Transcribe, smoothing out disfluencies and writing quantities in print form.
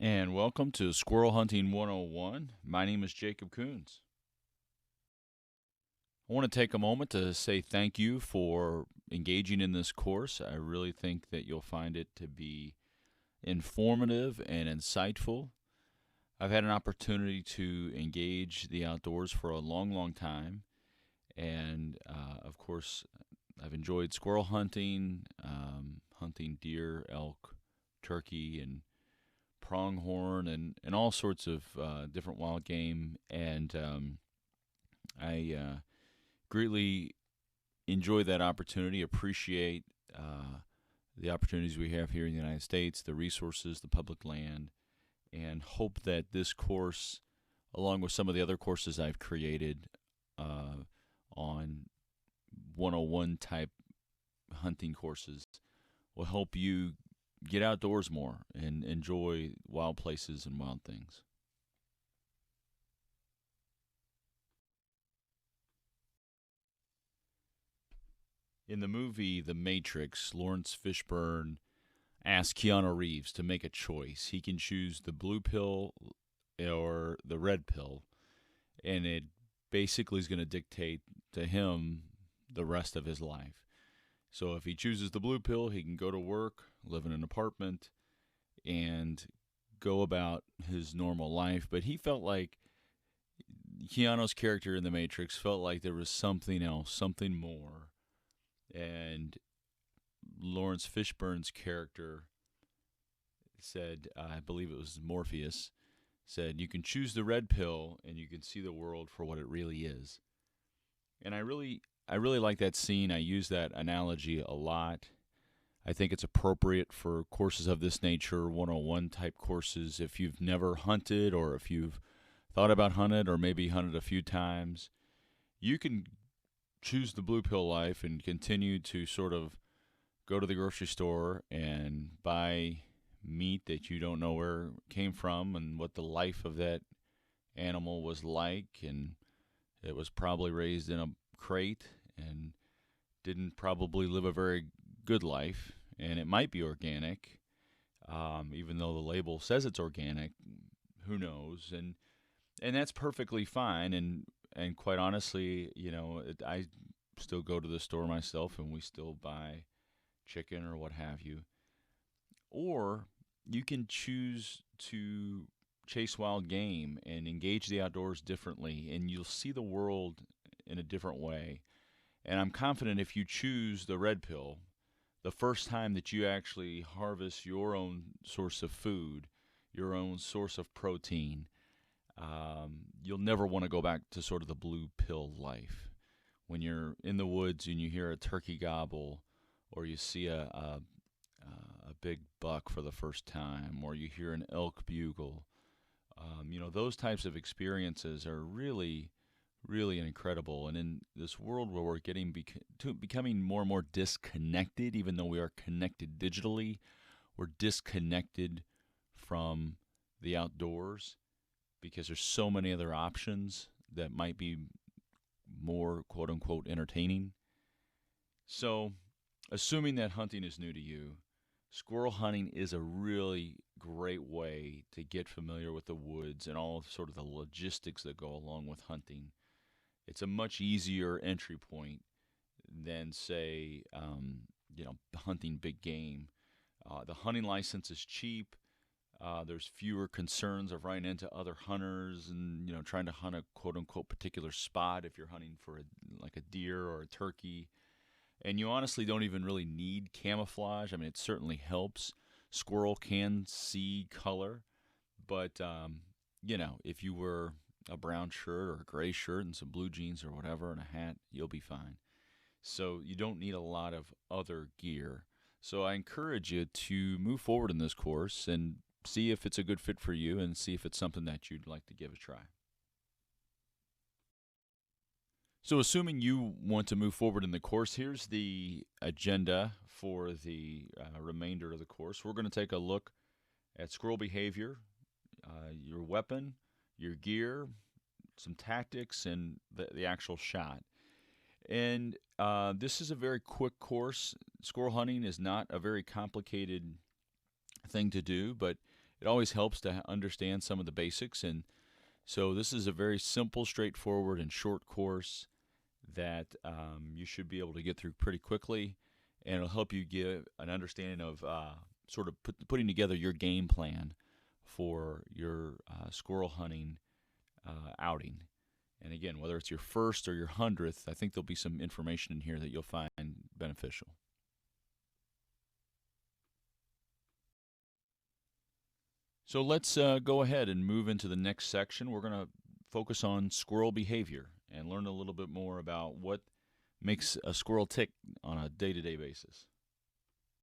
And welcome to Squirrel Hunting 101. My name is Jacob Coons. I want to take a moment to say thank you for engaging in this course. I really think that you'll find it to be informative and insightful. I've had an opportunity to engage the outdoors for a long, long time. And of course, I've enjoyed squirrel hunting, hunting deer, elk, turkey, and pronghorn and all sorts of different wild game. And I greatly enjoy that opportunity, appreciate the opportunities we have here in the United States, the resources, the public land, and hope that this course, along with some of the other courses I've created on 101 type hunting courses, will help you get outdoors more and enjoy wild places and wild things. In the movie The Matrix, Lawrence Fishburne asked Keanu Reeves to make a choice. He can choose the blue pill or the red pill, and it basically is going to dictate to him the rest of his life. So if he chooses the blue pill, he can go to work, live in an apartment, and go about his normal life. But he felt like Keanu's character in The Matrix felt like there was something else, something more. And Lawrence Fishburne's character said, I believe it was Morpheus, said, you can choose the red pill and you can see the world for what it really is. And I really like that scene. I use that analogy a lot. I think it's appropriate for courses of this nature, 101 type courses. If you've never hunted or if you've thought about hunted or maybe hunted a few times, you can choose the blue pill life and continue to sort of go to the grocery store and buy meat that you don't know where it came from and what the life of that animal was like, and it was probably raised in a crate and didn't probably live a very good life, and it might be organic, even though the label says it's organic. Who knows? And that's perfectly fine. And quite honestly, I still go to the store myself, and we still buy chicken or what have you. Or you can choose to chase wild game and engage the outdoors differently, and you'll see the world in a different way. And I'm confident if you choose the red pill, the first time that you actually harvest your own source of food, your own source of protein, you'll never want to go back to sort of the blue pill life. When you're in the woods and you hear a turkey gobble, or you see a big buck for the first time, or you hear an elk bugle, those types of experiences are really, really incredible. And in this world where we're becoming more and more disconnected, even though we are connected digitally, we're disconnected from the outdoors because there's so many other options that might be more quote unquote entertaining. So, assuming that hunting is new to you, squirrel hunting is a really great way to get familiar with the woods and all sort of the logistics that go along with hunting. It's a much easier entry point than, say, hunting big game. The hunting license is cheap. There's fewer concerns of running into other hunters and trying to hunt a quote unquote particular spot if you're hunting for like a deer or a turkey. And you honestly don't even really need camouflage. I mean, it certainly helps. Squirrel can see color, but if you wear a brown shirt or a gray shirt and some blue jeans or whatever and a hat, you'll be fine. So you don't need a lot of other gear. So I encourage you to move forward in this course and see if it's a good fit for you and see if it's something that you'd like to give a try. So assuming you want to move forward in the course, here's the agenda for the remainder of the course. We're going to take a look at squirrel behavior, your weapon, your gear, some tactics, and the actual shot. And this is a very quick course. Squirrel hunting is not a very complicated thing to do, but it always helps to understand some of the basics. And so this is a very simple, straightforward, and short course that you should be able to get through pretty quickly, and it'll help you get an understanding of sort of putting together your game plan for your squirrel hunting outing. And again, whether it's your first or your 100th, I think there'll be some information in here that you'll find beneficial. So let's go ahead and move into the next section. We're going to focus on squirrel behavior and learn a little bit more about what makes a squirrel tick on a day-to-day basis.